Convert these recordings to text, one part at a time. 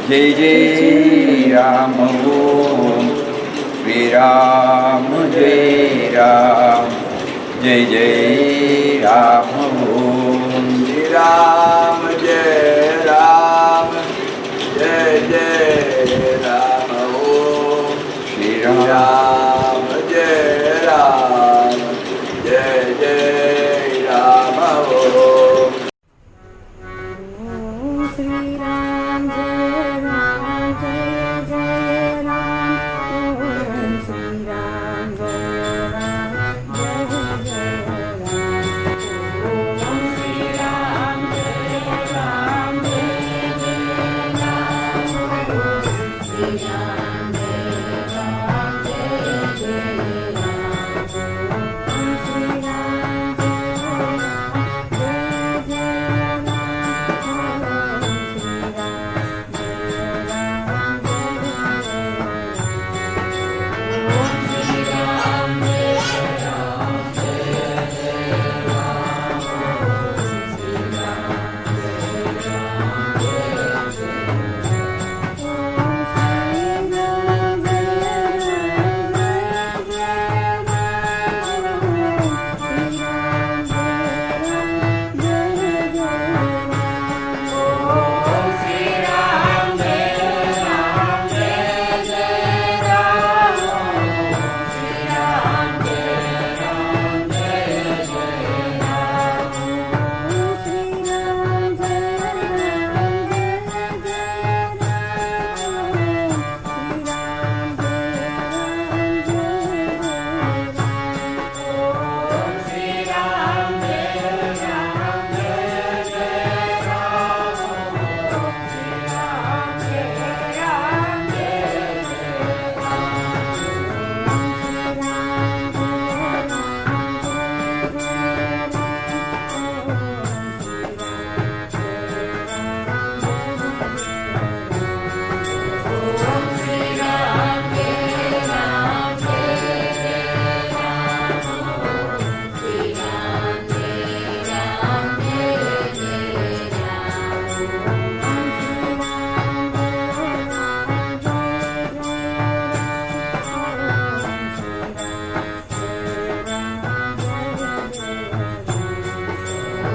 Jai Jai Ram Om Shri Ram Jai Ram Jai Jai Ram Om Shri Ram Jai Ram Jai Jai Ram Om Shri Ram Jai Ram Jai Jai Ram Om Shri Ram Jai Ram Jai Jai Ram Om Shri Ram Jai Ram Jai Jai Ram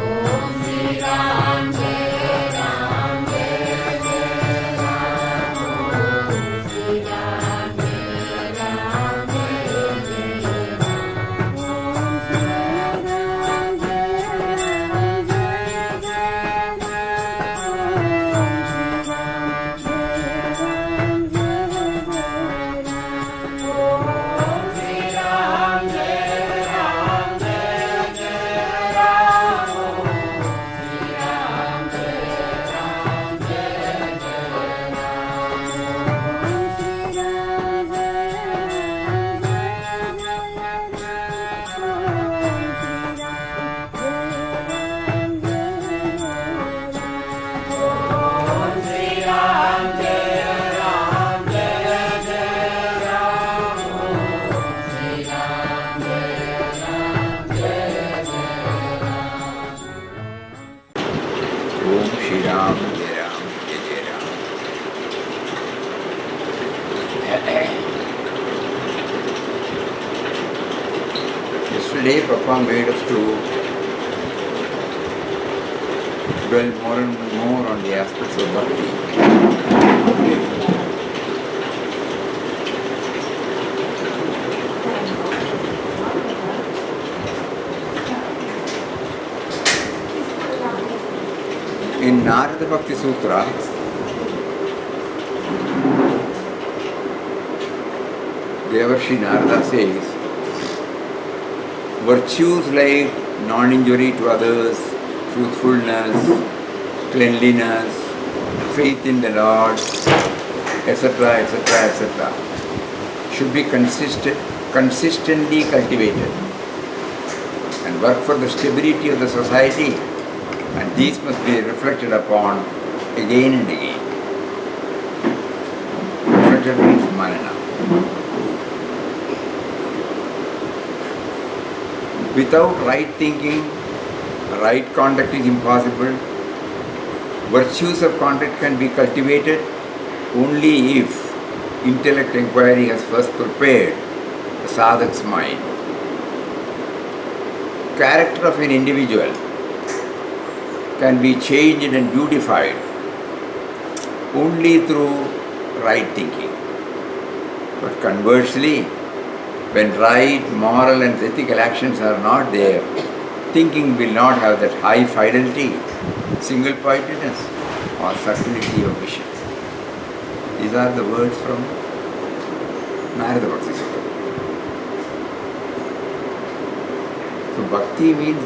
Om Shri Ram Jai Ram Jai Jai Ram Om Shri Ram Jai Ram Jai Jai Ram Om Shri Ram Yesterday, Papa made us to dwell more and more on the aspects of bhakti. In Narada Bhakti Sutra, Devarshi Narada says, virtues like non-injury to others, truthfulness, cleanliness, faith in the Lord, etc., etc., etc., should be consistently cultivated and work for the stability of the society, and these must be reflected upon again and again. Reflected means manana. Without right thinking, right conduct is impossible. Virtues of conduct can be cultivated only if intellect inquiry has first prepared the sadhak's mind. Character of an individual can be changed and beautified only through right thinking. But conversely, when right, moral and ethical actions are not there, thinking will not have that high fidelity, single-pointedness or subtlety of vision. These are the words from Narada Bhakti Sutta. So bhakti means,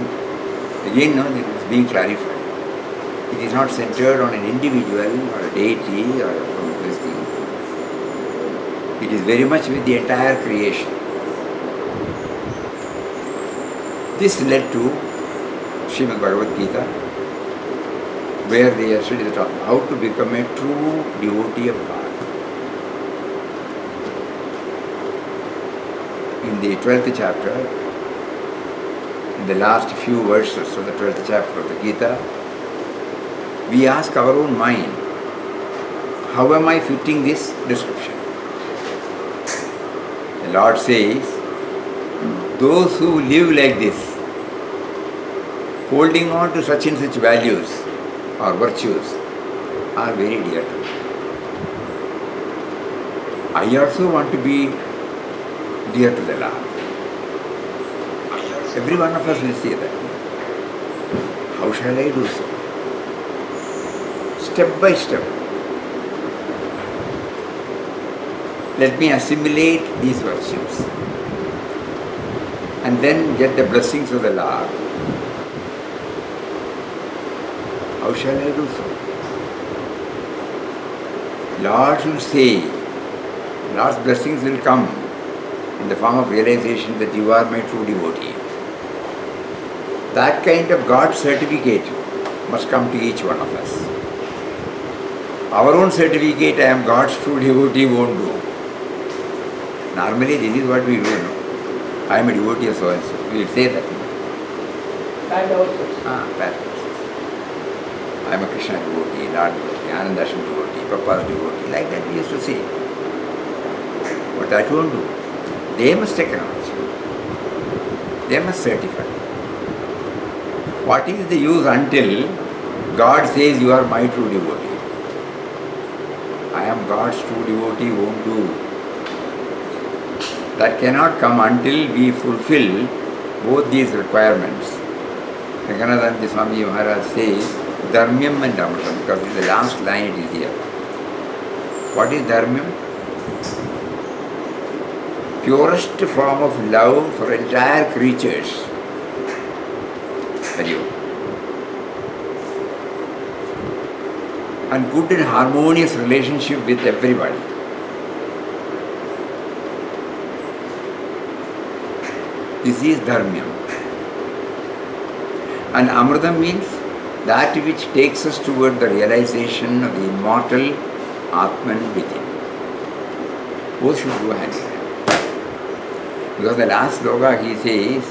again no, it is being clarified. It is not centered on an individual or a deity or from this thing. It is very much with the entire creation. This led to Srimad Bhagavad Gita, where they have studied the topic, how to become a true devotee of God. In the 12th chapter, in the last few verses of the 12th chapter of the Gita, we ask our own mind, how am I fitting this description? The Lord says, those who live like this, holding on to such and such values or virtues, are very dear to me. I also want to be dear to the Lord. Every one of us will say that. How shall I do so? Step by step. Let me assimilate these virtues and then get the blessings of the Lord. How shall I do so? Lord will say, Lord's blessings will come in the form of realization that you are my true devotee. That kind of God certificate must come to each one of us. Our own certificate, I am God's true devotee, won't do. Normally this is what we do. No? I am a devotee of so and so. We will say that. Bad also. Bad verses. I am a Krishna devotee, Lord devotee, Anandasham devotee, Prabhupada's devotee. Like that we used to say. But that won't do. They must acknowledge. They must certify. What is the use until God says you are my true devotee? I am God's true devotee, won't do. That cannot come until we fulfill both these requirements. Ranganatha Swami Maharaj says, Dharmyam and Amritam, because in the last line it is here. What is Dharmyam? Purest form of love for entire creatures. And good and harmonious relationship with everybody. This is Dharmyam. And Amritam means that which takes us toward the realization of the immortal Atman within. Both should go hand in hand. Because the last sloka he says,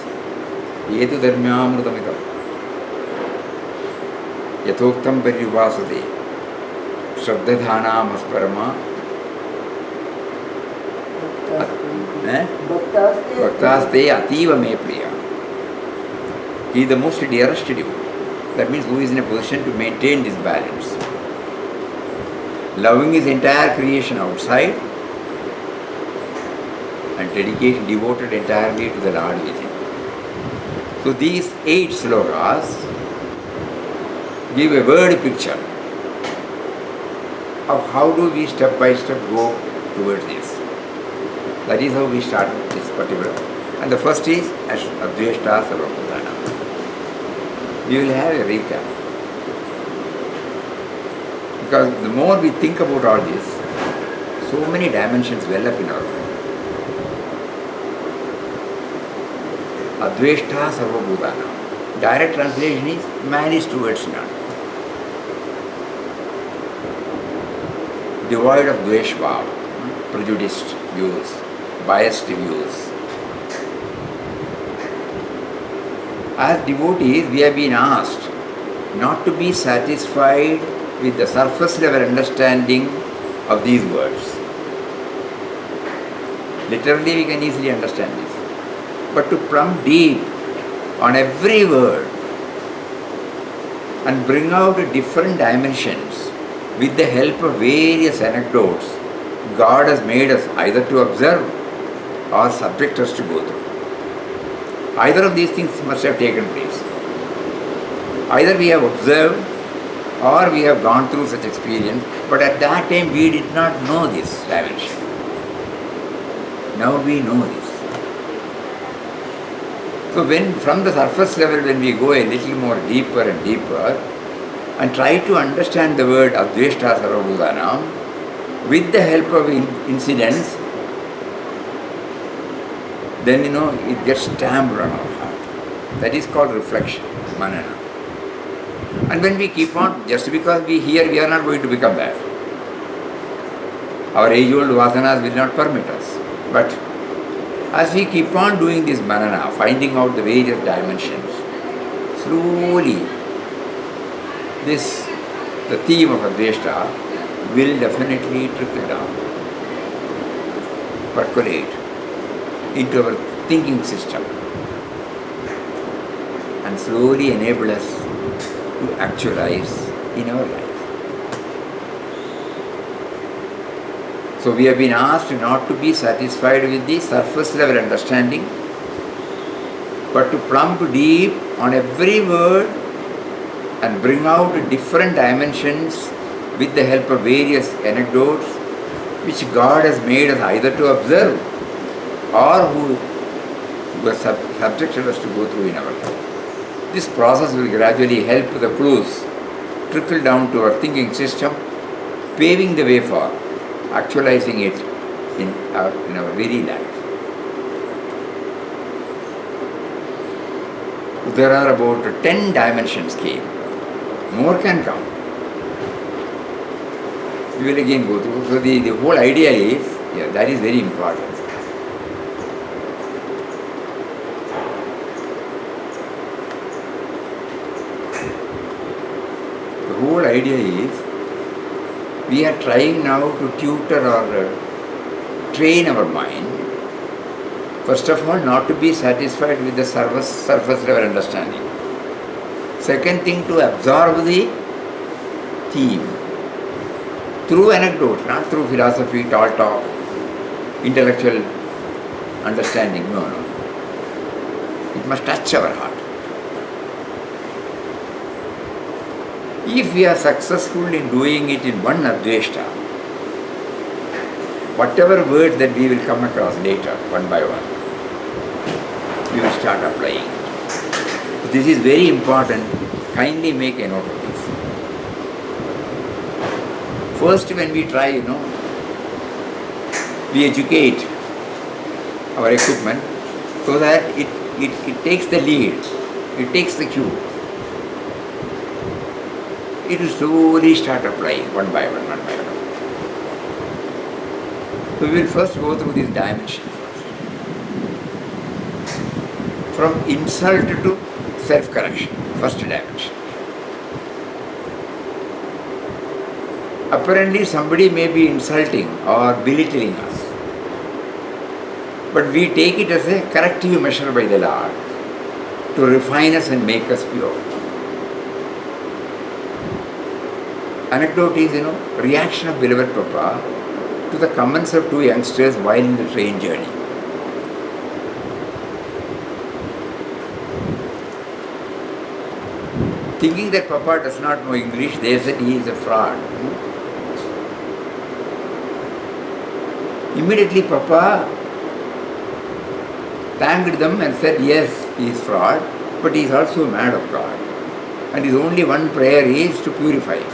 Yetu Dharmyamritamidam Yathoktam Parivasade Shraddhadhanam Asparama Bhaktaste Ativa Me Priya. He is the most dearest devotee. That means who is in a position to maintain this balance. Loving his entire creation outside and devoted entirely to the Lord within. So these 8 slokas give a word picture of how do we step by step go towards this. That is how we start this particular. And the first is Adveshta Sarvabhutana. We will have a recap. Because the more we think about all this, so many dimensions well up in our mind. Adveshta Sarvabhutana. Direct translation is man is towards none. Devoid of dveshbhav, prejudiced views, biased views. As devotees, we have been asked not to be satisfied with the surface level understanding of these words. Literally, we can easily understand this. But to plumb deep on every word and bring out different dimensions with the help of various anecdotes God has made us either to observe or subject us to go through. Either of these things must have taken place. Either we have observed or we have gone through such experience, but at that time we did not know this dimension. Now we know this. So when from the surface level, when we go a little more deeper and deeper and try to understand the word Adveshta Sarvabhutanam with the help of incidents, then it gets stamped on our heart. That is called reflection, manana. And when we keep on, just because we hear, we are not going to become that. Our age-old vasanas will not permit us. But as we keep on doing this manana, finding out the various dimensions, slowly the theme of Adveshta will definitely trickle down, percolate into our thinking system and slowly enable us to actualize in our life. So we have been asked not to be satisfied with the surface level understanding, but to plumb too deep on every word and bring out different dimensions with the help of various anecdotes which God has made us either to observe or who has subjected us to go through in our life. This process will gradually help the clues trickle down to our thinking system, paving the way for actualizing it in our very life. There are about 10 dimensions came. More can come. We will again go through. So the whole idea is, that is very important. The whole idea is, we are trying now to tutor or train our mind. First of all, not to be satisfied with the surface level understanding. Second thing, to absorb the theme through anecdote, not through philosophy, tall talk, intellectual understanding. No. It must touch our heart. If we are successful in doing it in one Adveshta, whatever words that we will come across later, one by one, we will start applying it. This is very important. Kindly make a note of this. First, when we try, we educate our equipment so that it takes the lead, it takes the cue. It will slowly start applying one by one. So we will first go through this dimension first. From insult to self-correction, first dimension. Apparently somebody may be insulting or belittling us, but we take it as a corrective measure by the Lord to refine us and make us pure. Anecdote is, reaction of beloved Papa to the comments of two youngsters while in the train journey. Thinking that Papa does not know English, they said he is a fraud. Immediately Papa thanked them and said, yes, he is fraud, but he is also mad of God. And his only one prayer is to purify him.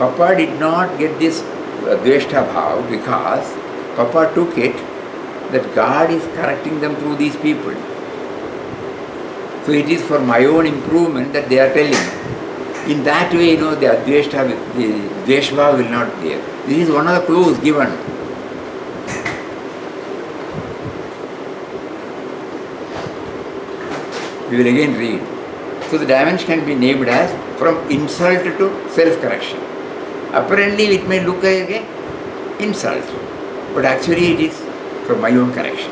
Papa did not get this Dveshta bhav because Papa took it that God is correcting them through these people. So it is for my own improvement that they are telling. In that way, the Dveshta, the Dveshbhav will not be there. This is one of the clues given. We will again read. So the dimension can be named as from insult to self-correction. Apparently it may look like an insult, but actually it is from my own correction.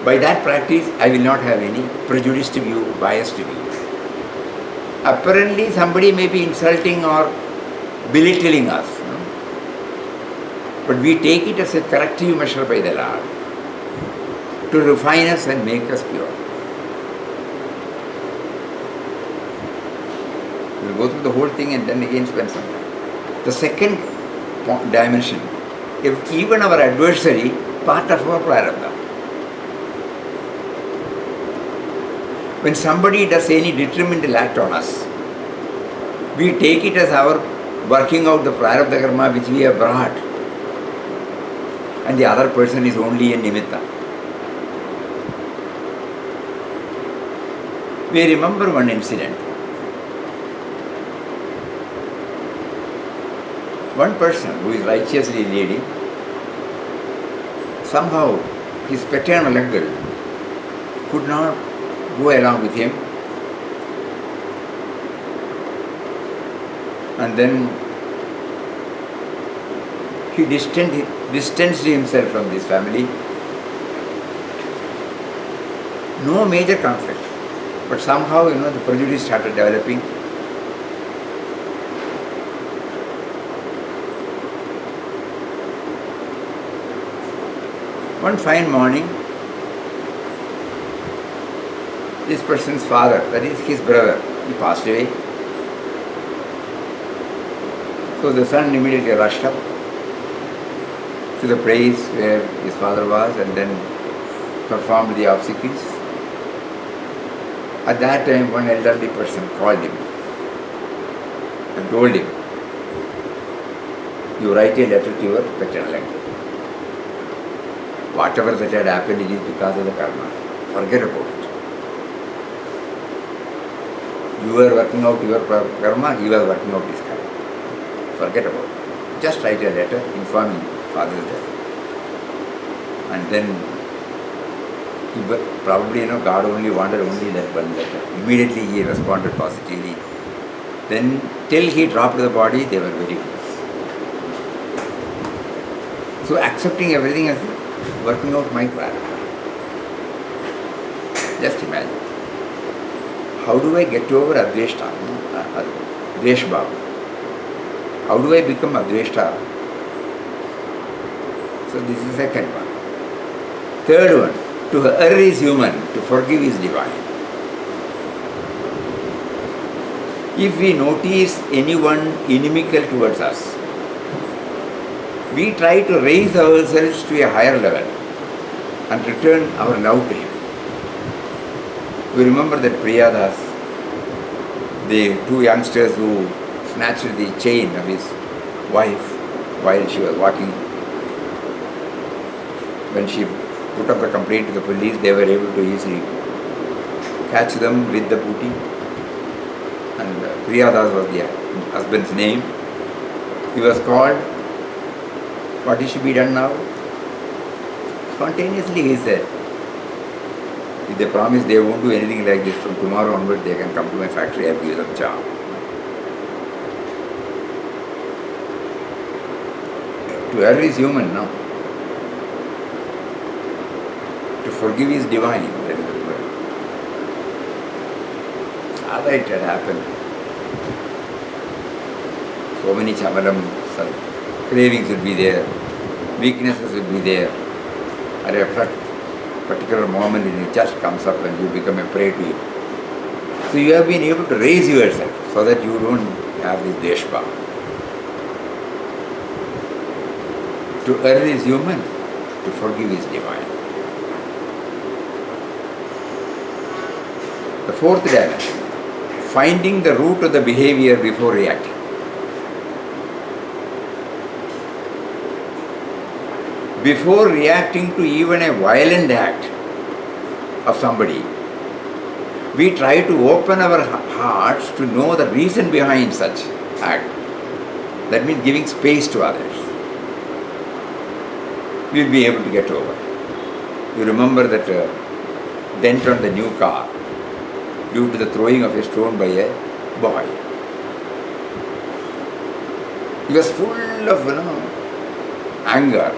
By that practice, I will not have any prejudiced view, biased view. Apparently somebody may be insulting or belittling us, but we take it as a corrective measure by the Lord to refine us and make us pure. We will go through the whole thing and then again spend some time. The second dimension, if even our adversary, part of our prarabdha. When somebody does any detrimental act on us, we take it as our working out the prarabdha karma which we have brought, and the other person is only a nimitta. We remember one incident. One person who is righteously leading, somehow his paternal uncle could not go along with him, and then he distanced himself from this family. No major conflict, but somehow the prejudice started developing. One fine morning, this person's father, that is his brother, he passed away. So the son immediately rushed up to the place where his father was and then performed the obsequies. At that time, one elderly person called him and told him, "You write a letter to your paternal uncle. Whatever that had happened, it is because of the karma. Forget about it. You were working out your karma, he was working out his karma. Forget about it. Just write a letter informing father's death." And then probably God only wanted only that one letter. Immediately he responded positively. Then till he dropped the body, they were very close. So accepting everything as working out my prarabdha. Just imagine. How do I get over Adveshta, Dveshbhav? How do I become Adveshta? So this is the second one. Third one, to err is human, to forgive is divine. If we notice anyone inimical towards us, we try to raise ourselves to a higher level and return our love to him. We remember that Priyadas, the two youngsters who snatched the chain of his wife while she was walking. When she put up a complaint to the police, they were able to easily catch them with the booty. And Priyadas was the husband's name. He was called. What is to be done now? Spontaneously he said, if they promise they won't do anything like this from tomorrow onward, they can come to my factory, I will give them a job. To err is human, no? To forgive is divine. That is the word. Sada it had happened. So many chamalam, cravings will be there, weaknesses will be there. At a particular moment it just comes up and you become a prey to it. So you have been able to raise yourself so that you don't have this deshbhav. To err is human, to forgive is divine. The fourth dimension, finding the root of the behavior before reacting. before reacting to even a violent act of somebody, we try to open our hearts to know the reason behind such act. That means giving space to others. We'll be able to get over. You remember that dent on the new car due to the throwing of a stone by a boy. He was full of anger,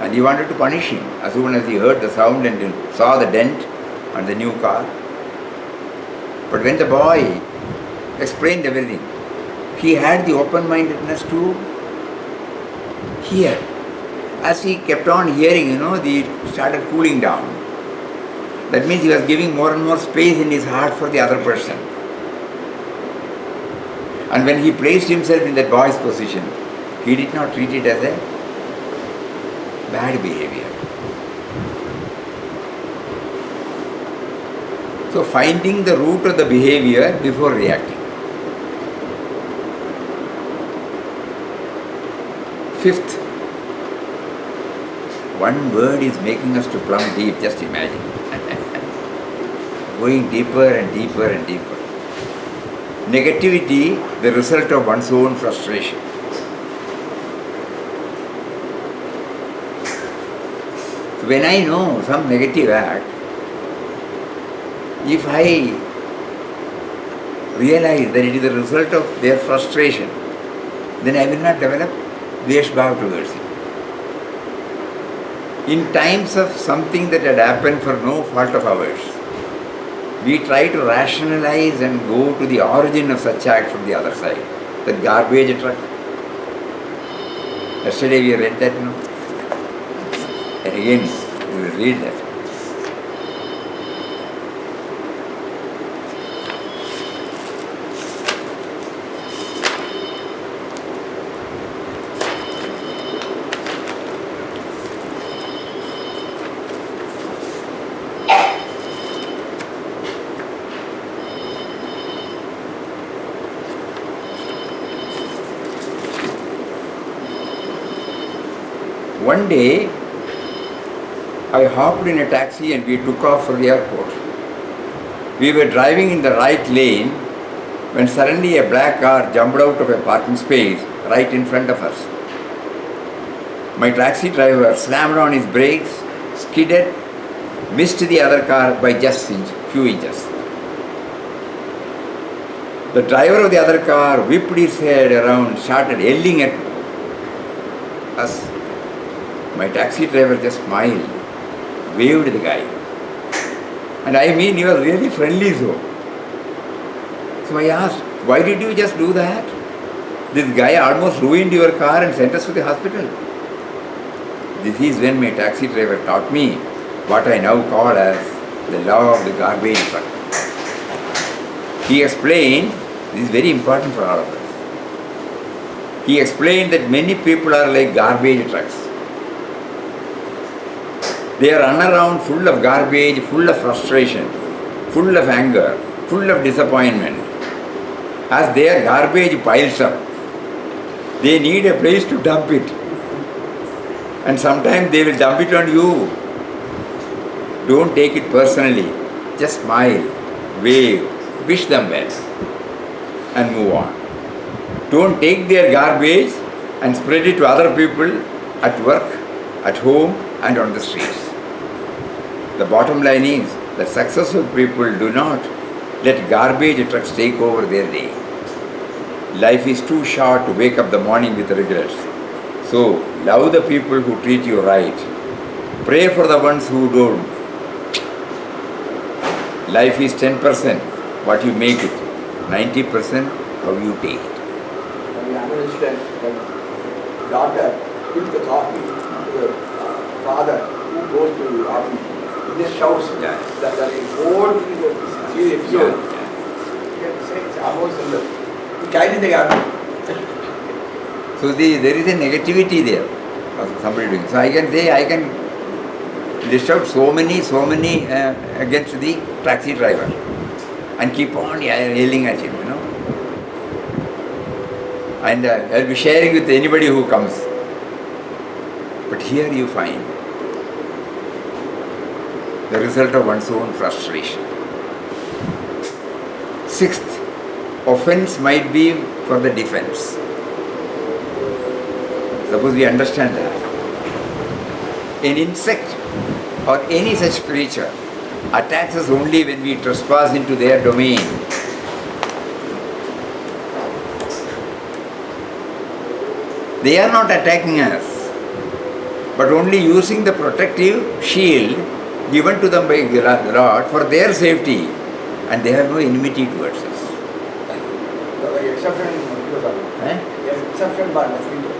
and he wanted to punish him as soon as he heard the sound and saw the dent on the new car. But when the boy explained everything, he had the open-mindedness to hear. As he kept on hearing, he started cooling down. That means he was giving more and more space in his heart for the other person. And when he placed himself in that boy's position, he did not treat it as a bad behavior. So finding the root of the behavior before reacting. Fifth, one word is making us to plumb deep, just imagine. Going deeper and deeper and deeper. Negativity, the result of one's own frustration. So when I know some negative act, if I realize that it is the result of their frustration, then I will not develop Dvesh Bhav towards it. In times of something that had happened for no fault of ours, we try to rationalize and go to the origin of such act from the other side. The garbage truck. Yesterday we read that, And again, we will read that. One day, I hopped in a taxi and we took off for the airport. We were driving in the right lane when suddenly a black car jumped out of a parking space right in front of us. My taxi driver slammed on his brakes, skidded, missed the other car by just few inches. The driver of the other car whipped his head around, started yelling at us. My taxi driver just smiled, waved the guy. And I mean, he was really friendly so. So I asked, why did you just do that? This guy almost ruined your car and sent us to the hospital. This is when my taxi driver taught me what I now call as the law of the garbage truck. He explained, this is very important for all of us. He explained that many people are like garbage trucks. They run around full of garbage, full of frustration, full of anger, full of disappointment. As their garbage piles up, they need a place to dump it. And sometimes they will dump it on you. Don't take it personally. Just smile, wave, wish them well, and move on. Don't take their garbage and spread it to other people at work, at home, and on the streets. The bottom line is that successful people do not let garbage trucks take over their day. Life is too short to wake up the morning with regrets. So, love the people who treat you right. Pray for the ones who don't. Life is 10% what you make it, 90% how you take it. And we understand that daughter gives the coffee to the father who goes to the office. He just shouts that whole serious episode. It's almost in the carry the garden. So there is a negativity there of somebody doing. So I can say, I can list out so many against the taxi driver and keep on yelling at him, And I'll be sharing with anybody who comes. But here you find the result of one's own frustration. Sixth, offense might be for the defense. Suppose we understand that. An insect or any such creature attacks us only when we trespass into their domain. They are not attacking us, but only using the protective shield given to them by the Lord for their safety, and they have no enmity towards us. The exception in mosquito. Eh? Exception by mosquito.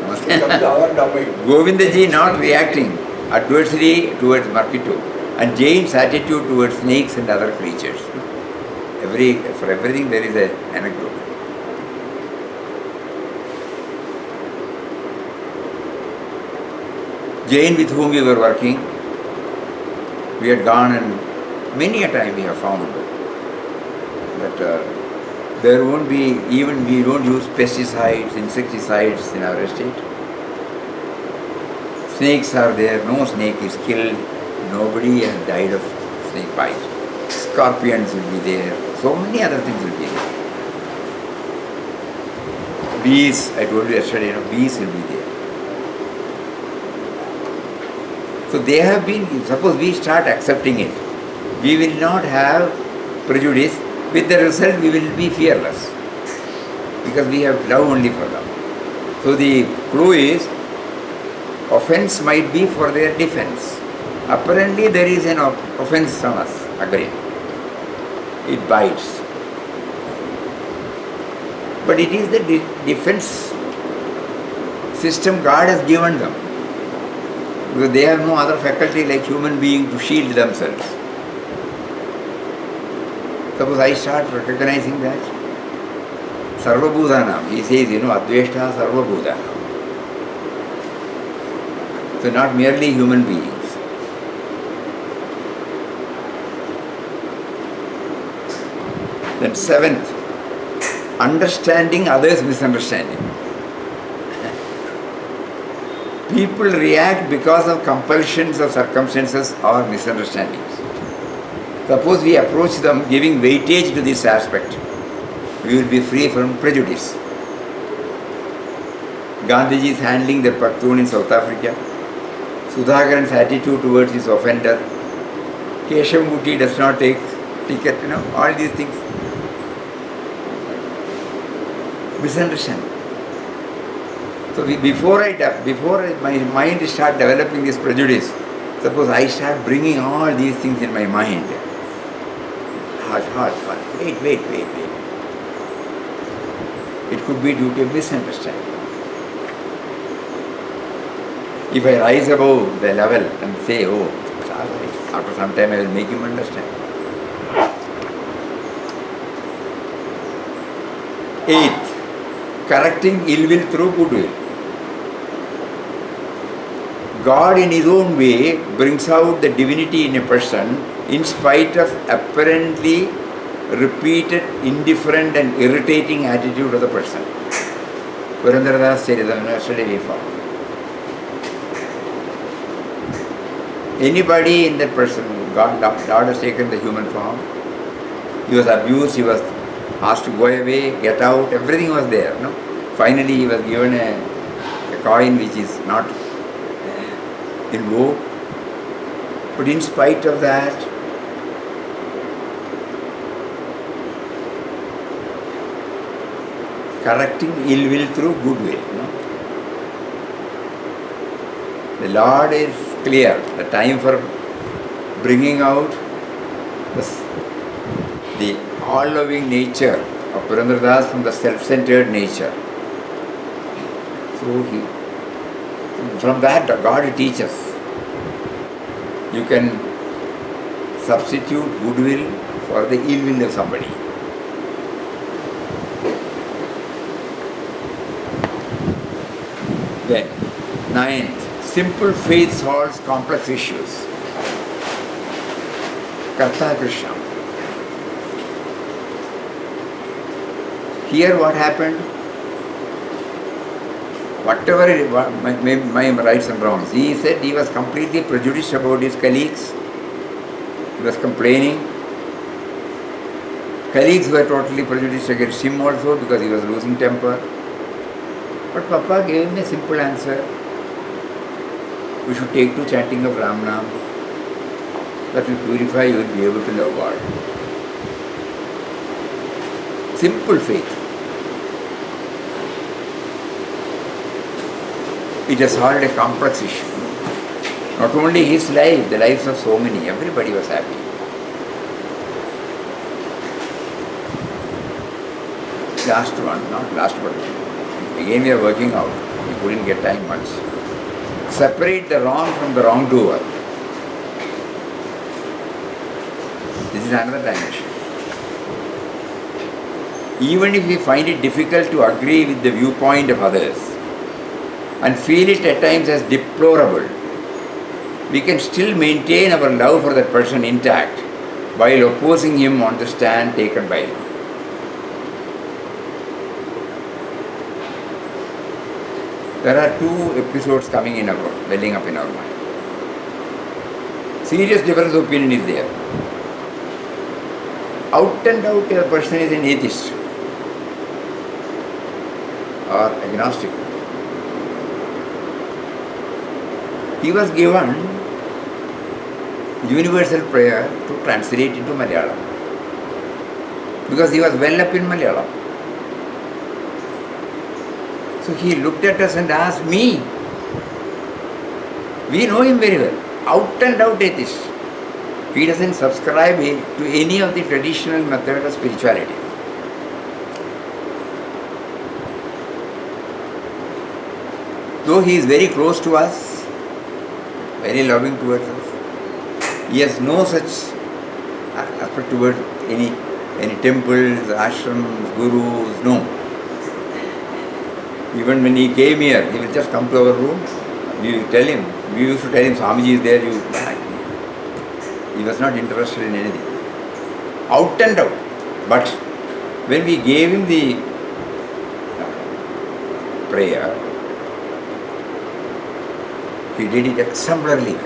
It comes to our domain. Govindaji not reacting adversely towards mosquito, and Jain's attitude towards snakes and other creatures. For everything there is an anecdote. Jain with whom we were working, we had gone and many a time we have found that there won't be, even we don't use pesticides, insecticides in our estate. Snakes are there, no snake is killed, nobody has died of snake bite. Scorpions will be there, so many other things will be there. Bees, I told you yesterday, bees will be there. So they have been, suppose we start accepting it, we will not have prejudice, with the result we will be fearless, because we have love only for them. So the clue is, offense might be for their defense. Apparently there is an offense on us, agreed. It bites. But it is the defense system God has given them. Because they have no other faculty like human being to shield themselves. Suppose I start recognizing that. Sarvabhutanam, he says, Adveshta Sarvabhutanam. So not merely human beings. Then seventh, understanding others' misunderstanding. People react because of compulsions of circumstances or misunderstandings. Suppose we approach them giving weightage to this aspect, we will be free from prejudice. Gandhiji is handling the Pakhtun in South Africa. Sudhakaran's attitude towards his offender. Keshav does not take ticket, all these things. Misunderstanding. So before my mind start developing this prejudice, suppose I start bringing all these things in my mind. Halt. Wait. It could be due to a misunderstanding. If I rise above the level and say, after some time I will make him understand. Eighth, correcting ill will through good will. God in his own way brings out the divinity in a person in spite of apparently repeated indifferent and irritating attitude of the person. Purandarada's said yesterday we found. Anybody in that person, God has taken the human form, he was abused, he was asked to go away, get out, everything was there. Finally he was given a coin which is not in vogue. But in spite of that, correcting ill will through good will. The Lord is clear. The time for bringing out the all-loving nature of Purandardas from the self-centered nature. So from that God teaches. You can substitute goodwill for the ill will of somebody. Then, ninth, simple faith solves complex issues. Karta Krishna. Here what happened? whatever my rights and wrongs. He said he was completely prejudiced about his colleagues. He was complaining. Colleagues were totally prejudiced against him also because he was losing temper. But Papa gave him a simple answer. We should take to chanting of Ram Nam. That will purify, you will be able to love God. Simple faith. It has solved a complex issue. Not only his life, the lives of so many, everybody was happy. Last one, not last but again we are working out. We couldn't get time much. Separate the wrong from the wrongdoer. This is another dimension. Even if we find it difficult to agree with the viewpoint of others and feel it at times as deplorable, we can still maintain our love for that person intact while opposing him on the stand taken by him. There are two episodes welling up in our mind. Serious difference of opinion is there. Out and out a person is an atheist or agnostic. He was given universal prayer to translate into Malayalam because he was well up in Malayalam. So he looked at us and asked me. We know him very well. Out and out atheist. He doesn't subscribe to any of the traditional method of spirituality. Though he is very close to us, very loving towards us, he has no such aspect towards any temples, ashrams, gurus, no. Even when he came here, he will just come to our room. We used to tell him, Swamiji is there, he was not interested in anything. Out and out. But when we gave him the prayer, he did it exemplarily.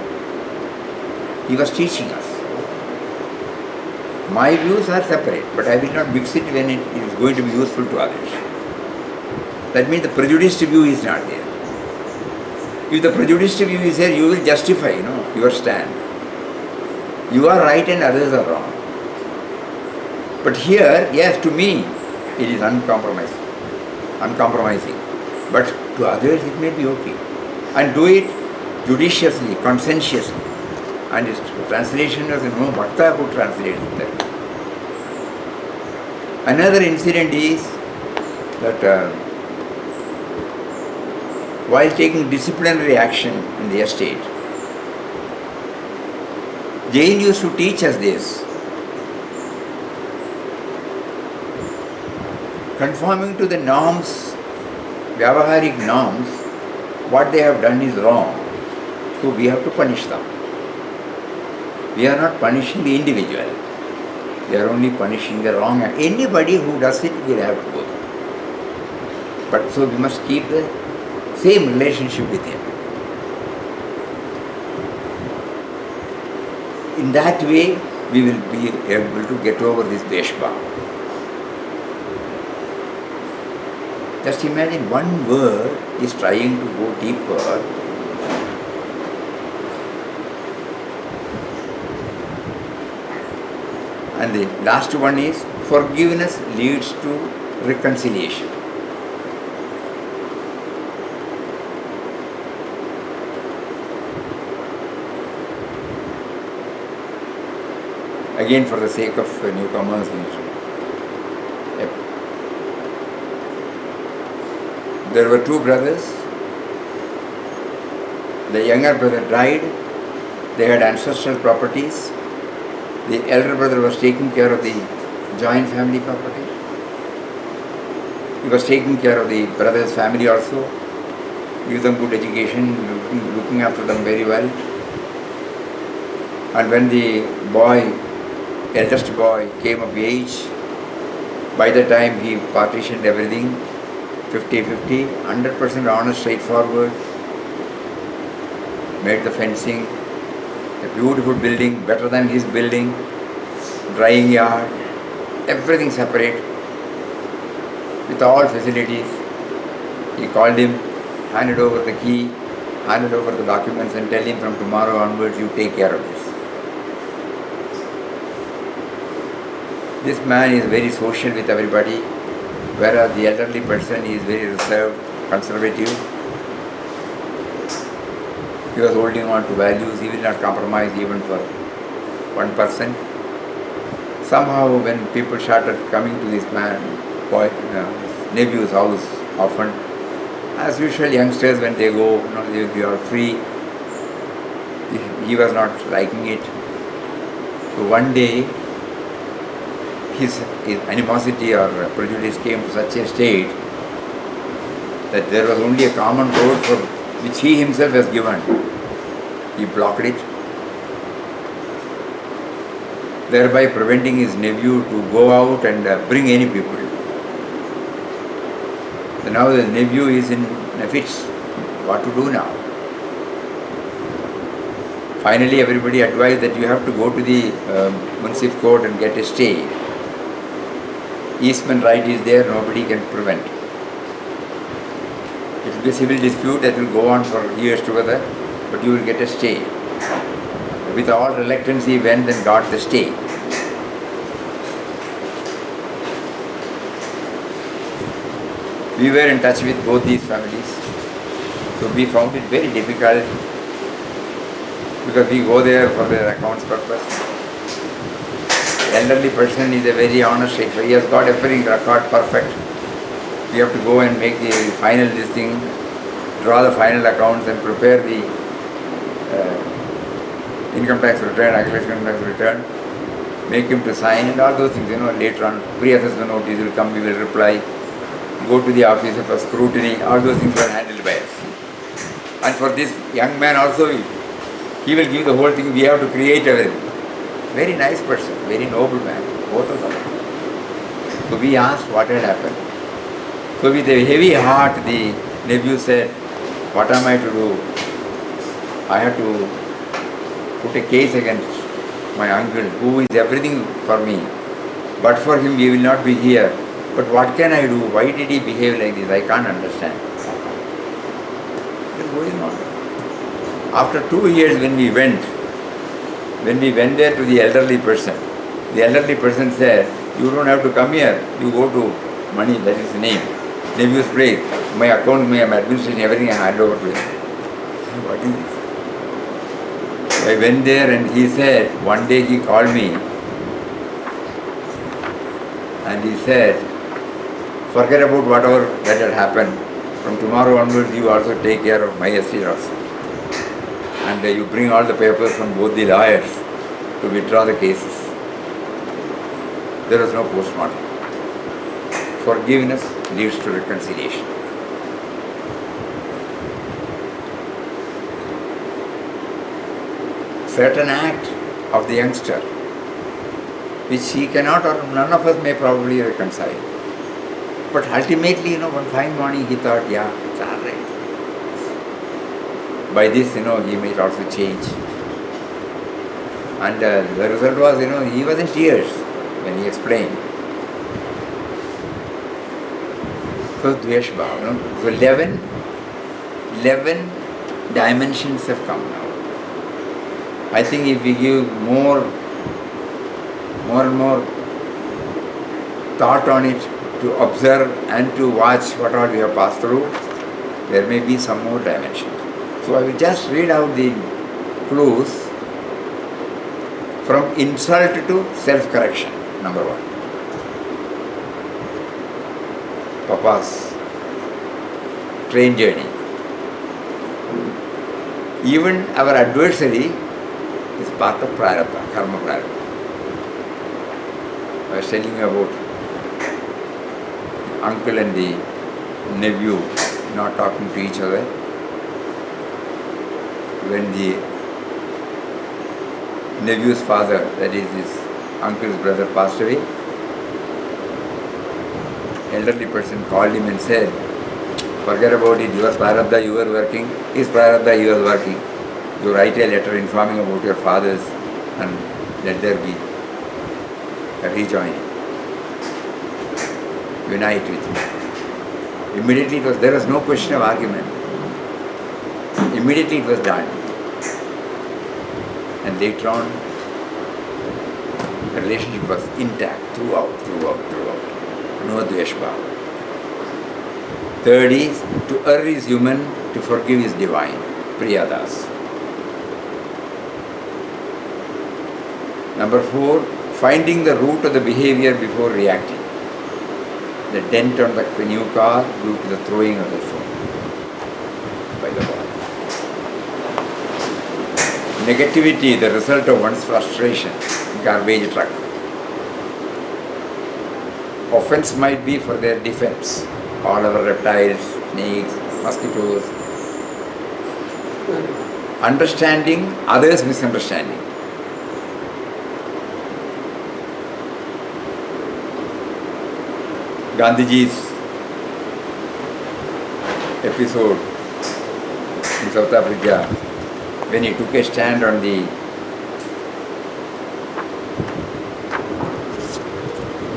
He was teaching us. My views are separate, but I will not mix it when it is going to be useful to others. That means the prejudiced view is not there. If the prejudiced view is there, you will justify, your stand. You are right and others are wrong. But here, yes, to me, it is uncompromising. But to others, it may be okay. And do it judiciously, conscientiously. And his translation was, Bhakta could translate it that way. Another incident is that while taking disciplinary action in the estate, Jain used to teach us this. Conforming to the norms, Vyavaharik norms, what they have done is wrong. So we have to punish them. We are not punishing the individual. We are only punishing the wrong. Anybody who does it will have to go through. But so we must keep the same relationship with him. In that way, we will be able to get over this Deshbhav. Just imagine one word is trying to go deeper. And the last one is forgiveness leads to reconciliation. Again, for the sake of newcomers, there were two brothers. The younger brother died. They had ancestral properties. The elder brother was taking care of the joint family property. He was taking care of the brother's family also, give them good education, looking after them very well. And when the eldest boy came of age, by the time he partitioned everything, 50-50, 100% honest, straightforward. Made the fencing, a beautiful building, better than his building, drying yard, everything separate, with all facilities. He called him, handed over the key, handed over the documents and tell him from tomorrow onwards you take care of this. This man is very social with everybody, whereas the elderly person is very reserved, conservative. He was holding on to values, he will not compromise even for 1%. Somehow when people started coming to this man, his nephew's house often, as usual youngsters when they go, they are free, he was not liking it. So one day his animosity or prejudice came to such a state that there was only a common road for which he himself has given. He blocked it, thereby preventing his nephew to go out and bring any people. So now the nephew is in a fix. What to do now? Finally everybody advised that you have to go to the municipal court and get a stay. Eastman right is there, nobody can prevent. It will be a civil dispute that will go on for years together, but you will get a stay. With all reluctance he went and got the stay. We were in touch with both these families, so we found it very difficult because we go there for their accounts purpose. The elderly person is a very honest, he has got everything record perfect. We have to go and make the final listing, draw the final accounts and prepare the income tax return, agricultural income tax return, make him to sign and all those things, later on pre-assessment notice will come, we will reply, go to the office for scrutiny, all those things are handled by us. And for this young man also, he will give the whole thing, we have to create everything. Very nice person, very noble man, both of them. So we asked what had happened. So with a heavy heart, the nephew said, what am I to do? I have to put a case against my uncle, who is everything for me. But for him, we will not be here. But what can I do? Why did he behave like this? I can't understand. What is going on? After 2 years when we went there to the elderly person said, you don't have to come here, you go to Mani, that is the name, nephew's place, my account, my administration, everything I hand over to him. What is this? I went there and he said, one day he called me and he said, forget about whatever that had happened, from tomorrow onwards you also take care of my estate also. And you bring all the papers from both the lawyers to withdraw the cases. There was no postmortem. Forgiveness leads to reconciliation. Certain act of the youngster, which he cannot or none of us may probably reconcile. But ultimately, one fine morning he thought, yeah, it's all right. By this, he might also change. And the result was, he was in tears when he explained. So, Dvesh Bhav, so 11 dimensions have come now. I think if we give more and more thought on it, to observe and to watch what all we have passed through, there may be some more dimensions. So I will just read out the clues from insult to self-correction, number 1. Papa's train journey. Even our adversary is part of prarabdha, karma prarabdha. I was telling you about uncle and the nephew not talking to each other. When the nephew's father, that is his uncle's brother, passed away, elderly person called him and said, Forget about it, your prarabdha you are working, his prarabdha he was working. You write a letter informing about your fathers and let there be a rejoining. Unite with him. Immediately there was no question of argument. Immediately it was done. And later on, the relationship was intact throughout. No dveshbhava. Third is, to err is human, to forgive is divine. Priyadas. Number 4, finding the root of the behavior before reacting. The dent on the new car due to the throwing of the phone by the boy. Negativity, the result of one's frustration. Garbage truck. Offense might be for their defense. All other reptiles, snakes, mosquitoes. Understanding, others' misunderstanding. Gandhiji's episode in South Africa, when he took a stand on the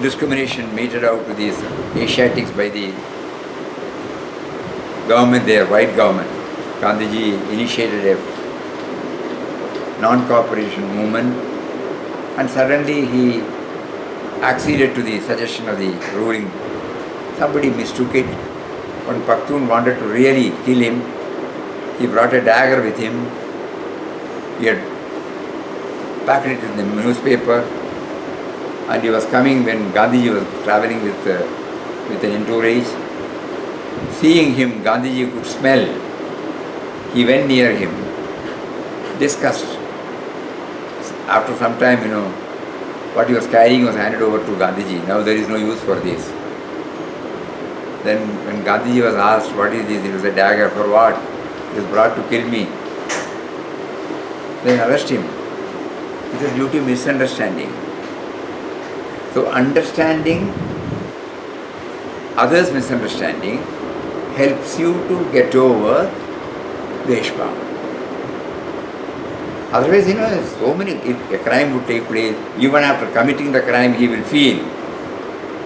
discrimination meted out to these Asiatics by the government there, white government. Gandhiji initiated a non-cooperation movement, and suddenly he acceded to the suggestion of the ruling. Somebody mistook it. When Pakhtun wanted to really kill him, he brought a dagger with him. He had packed it in the newspaper, and he was coming when Gandhiji was travelling with an entourage. Seeing him, Gandhiji could smell. He went near him, discussed. After some time, what he was carrying was handed over to Gandhiji. Now there is no use for this. Then when Gandhiji was asked, what is this? It was a dagger. For what? It was brought to kill me. Then arrest him. It is due to misunderstanding. So understanding others' misunderstanding helps you to get over dveshbhava. Otherwise, so many, if a crime would take place, even after committing the crime, he will feel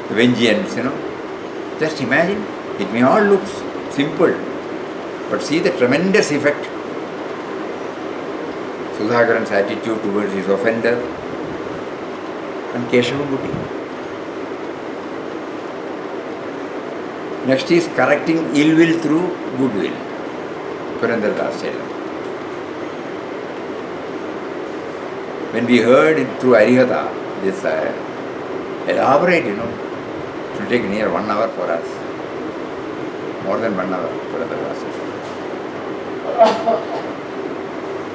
the vengeance, Just imagine, it may all look simple, but see the tremendous effect. Sudhakaran's attitude towards his offender and Keshava Buddhi. Next is correcting ill will through goodwill. Purandara Das said. When we heard it through Arihata, this elaborate, it will take near 1 hour for us. More than 1 hour, Purandara Das said.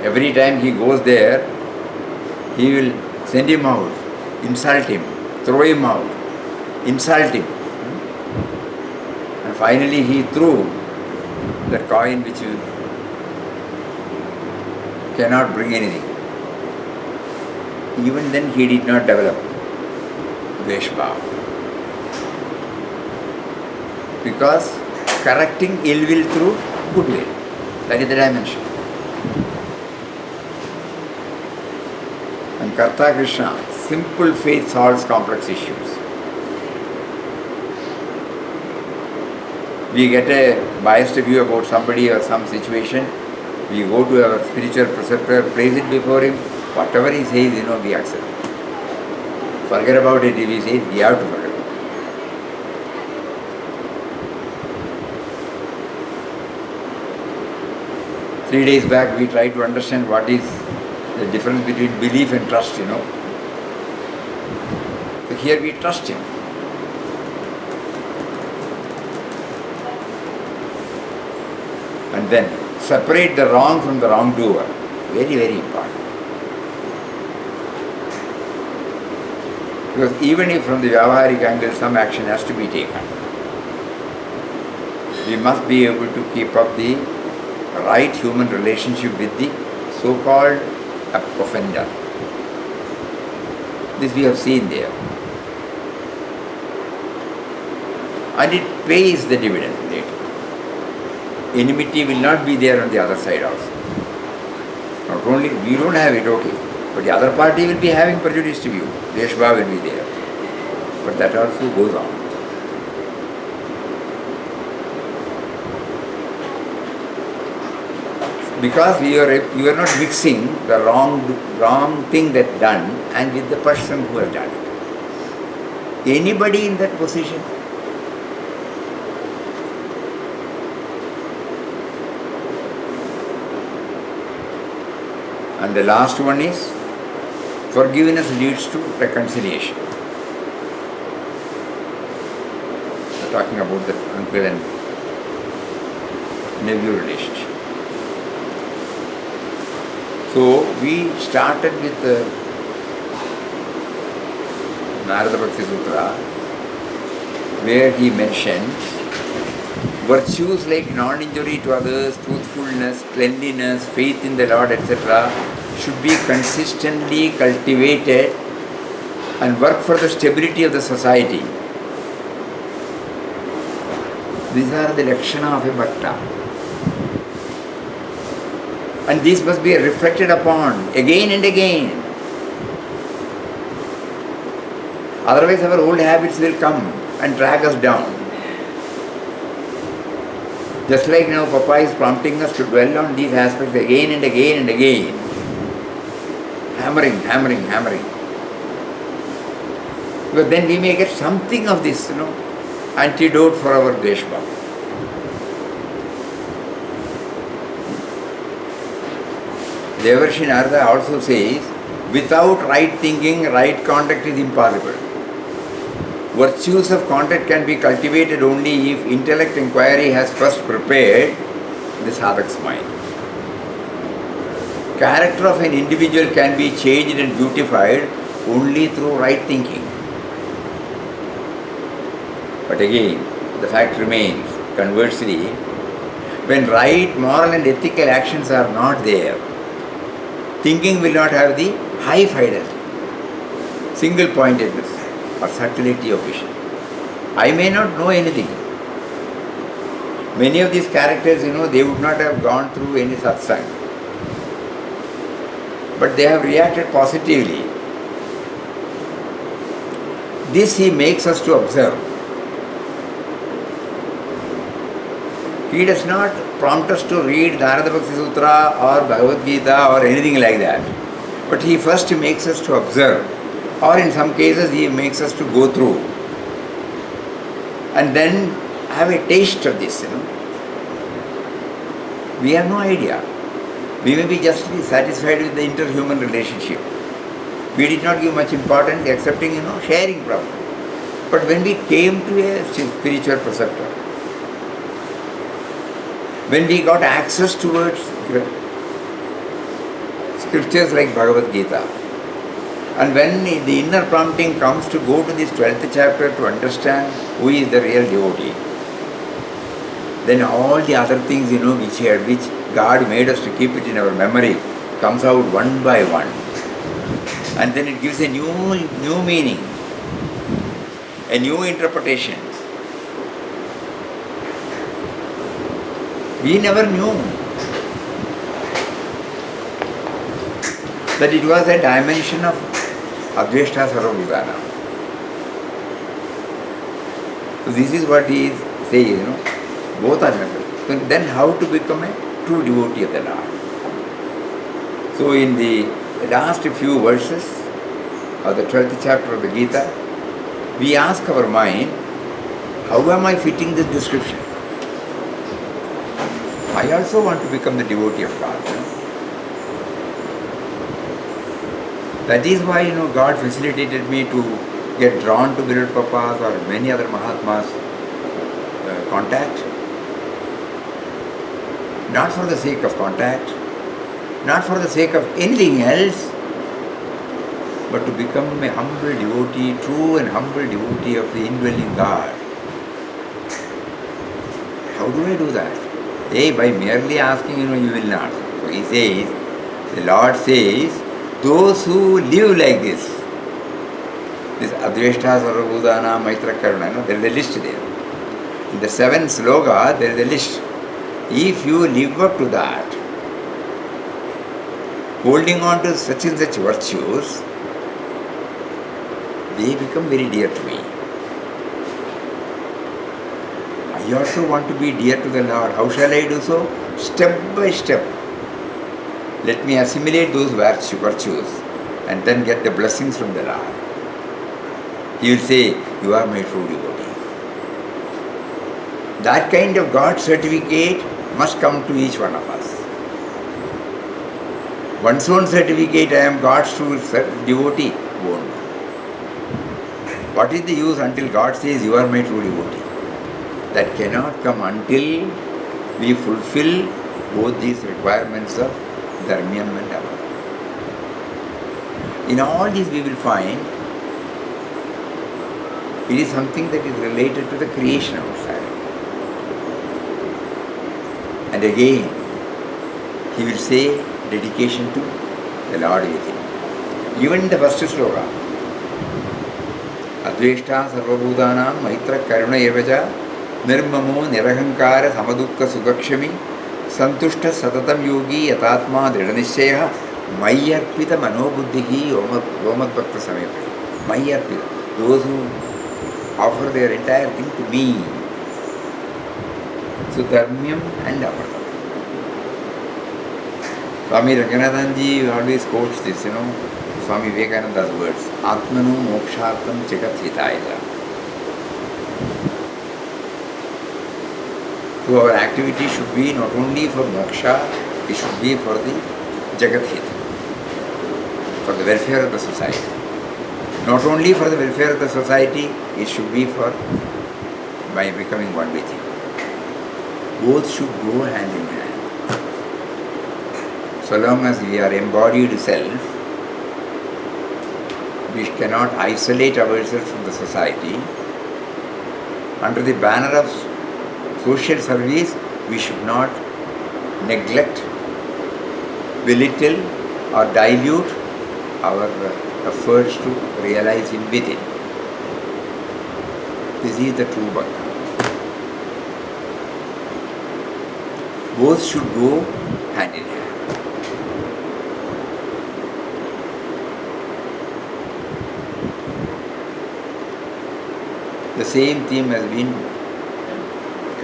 Every time he goes there, he will send him out, insult him, throw him out, insult him. And finally he threw that coin which cannot bring anything. Even then he did not develop dveshbhava. Because correcting ill will through goodwill. That is the dimension. And Karta Krishna, simple faith solves complex issues. We get a biased view about somebody or some situation, we go to our spiritual preceptor, place it before him, whatever he says, we accept it. Forget about it if he says, we have to forget about it. 3 days back we tried to understand what is the difference between belief and trust, So here we trust him. And then separate the wrong from the wrongdoer. Very, very important. Because even if from the Vyavaharik angle some action has to be taken, we must be able to keep up the right human relationship with the so-called offender. This we have seen there. And it pays the dividend later. enmity will not be there on the other side also. Not only we don't have it, okay, but the other party will be having prejudiced view. Deshbha will be there. But that also goes on. Because you are not mixing the wrong thing that done and with the person who has done it. Anybody in that position. And the last one is forgiveness leads to reconciliation. We're talking about the uncle and nephew relationship. So we started with the Narada Bhakti Sutra, where he mentions virtues like non-injury to others, truthfulness, cleanliness, faith in the Lord, etc. should be consistently cultivated and work for the stability of the society. These are the lakshana of a bhakta. And this must be reflected upon again and again. Otherwise our old habits will come and drag us down. Just like now Papa is prompting us to dwell on these aspects again and again and again. Hammering. Because then we may get something of this, antidote for our Deshbha. Devarshi Narada also says, without right thinking, right conduct is impossible. Virtues of conduct can be cultivated only if intellect inquiry has first prepared the sadhak's mind. Character of an individual can be changed and beautified only through right thinking. But again, the fact remains, conversely, when right moral and ethical actions are not there, thinking will not have the high fidelity, single pointedness or subtlety of vision. I may not know anything. Many of these characters, they would not have gone through any satsang. But they have reacted positively. This he makes us to observe. He does not prompt us to read Narada Bhakti Sutra or Bhagavad Gita or anything like that. But he first makes us to observe. Or in some cases he makes us to go through. And then have a taste of this, We have no idea. We may be justly satisfied with the interhuman relationship. We did not give much importance excepting, sharing properly. But when we came to a spiritual preceptor, when we got access towards scriptures like Bhagavad Gita, and when the inner prompting comes to go to this 12th chapter to understand who is the real devotee, then all the other things, which God made us to keep it in our memory, comes out one by one. And then it gives a new meaning, a new interpretation. We never knew that it was a dimension of Adveshta Sarvabhutana. So this is what he is saying, both are necessary. So then how to become a true devotee of the Lord? So in the last few verses of the 12th chapter of the Gita, we ask our mind, how am I fitting this description? I also want to become the devotee of God. That is why, God facilitated me to get drawn to Birul Papa's or many other Mahatmas' contact. Not for the sake of contact, not for the sake of anything else, but to become a humble devotee, true and humble devotee of the indwelling God. How do I do that? By merely asking, you will not. So he says, the Lord says, those who live like this Adveshta Sarvabhutana Maitra Karuna, there is a list there. In the 7th sloka, there is a list. If you live up to that, holding on to such and such virtues, they become very dear to me. I also want to be dear to the Lord. How shall I do so? Step by step. Let me assimilate those virtues and then get the blessings from the Lord. He will say, you are my true devotee. That kind of God certificate must come to each one of us. One's own certificate, I am God's true devotee, won't. What is the use until God says, you are my true devotee? That cannot come until we fulfill both these requirements of Dharmyam and Amara. In all these we will find it is something that is related to the creation outside. And again, he will say dedication to the Lord within. Even in the first sloka, Adveshta Sarvabhudanam Maitra Karuna Evaja Nirmamo Nirahankara Samadukka Sugakshami Santushta Satatam Yogi Yatatma Dridhanishaya Mayarpita Manobuddhihi Yomat Bhakta Samepe. Mayarpita. Those who offer their entire thing to me. So Dharmyam and Amritam. Swami Ranganathanji always quotes this, Swami Vivekananda's words, Atmanu Mokshartam Jagat Hitaya. So our activity should be not only for moksha, it should be for the Jagat Hit, for the welfare of the society. Not only for the welfare of the society, it should be for by becoming one with Him. Both should go hand in hand. So long as we are embodied self, we cannot isolate ourselves from the society. Under the banner of social service, we should not neglect, belittle or dilute our efforts to realize Him within. This is the true bhakti. Both should go hand in hand. The same theme has been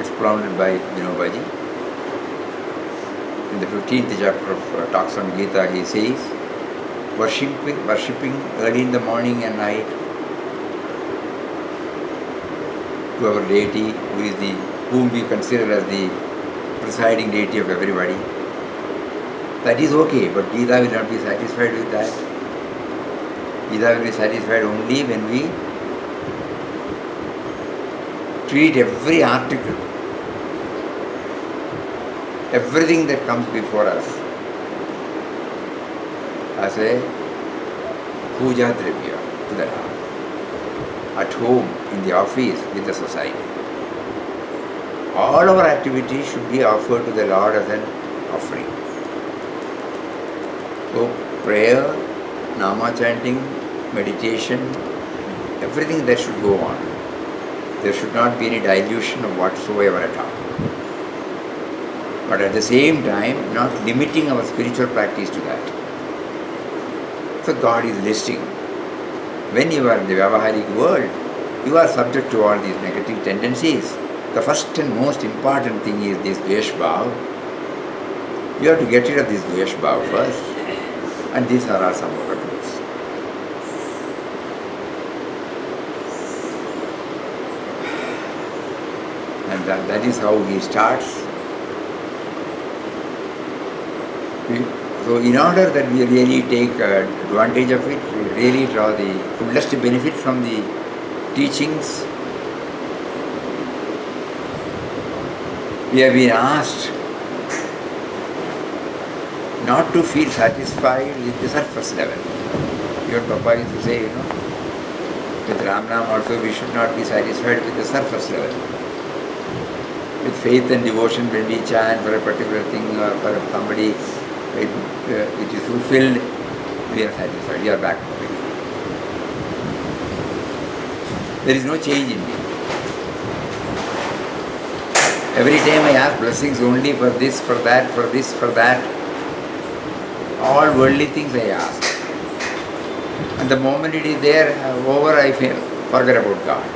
expounded by Vinobaji. In the 15th chapter of Talks on Gita, he says, worshipping early in the morning and night to our deity, whom we consider as the presiding deity of everybody. That is okay, but Gita will not be satisfied with that. Gita will be satisfied only when we treat every article, everything that comes before us as a puja drivya to the Lord. At home, in the office, with the society. All our activities should be offered to the Lord as an offering. So prayer, nama chanting, meditation, everything that should go on. There should not be any dilution of whatsoever at all. But at the same time, not limiting our spiritual practice to that. So God is listing. When you are in the Vyavaharik world, you are subject to all these negative tendencies. The first and most important thing is this Dvesh Bhav. You have to get rid of this Dvesh Bhav first. And these are all some of the tools. And that is how he starts. So in order that we really take advantage of it, we really draw the fullest benefit from the teachings, we have been asked not to feel satisfied with the surface level. Your Papa used to say, with Ram Nam also we should not be satisfied with the surface level. With faith and devotion, when we chant for a particular thing or for somebody, which is fulfilled, we are satisfied, we are back. There is no change in me. Every time I ask blessings only for this, for that, for this, for that. All worldly things I ask. And the moment it is there, over, I feel, forget about God.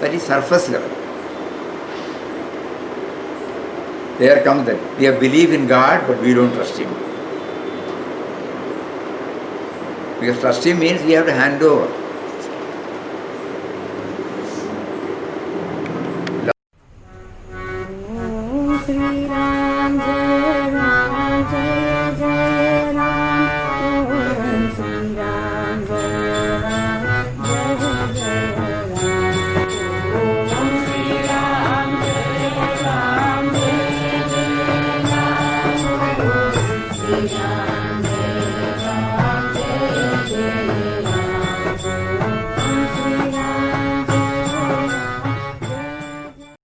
That is surface level. There comes that. We have belief in God, but we don't trust Him. Because trust Him means we have to hand over.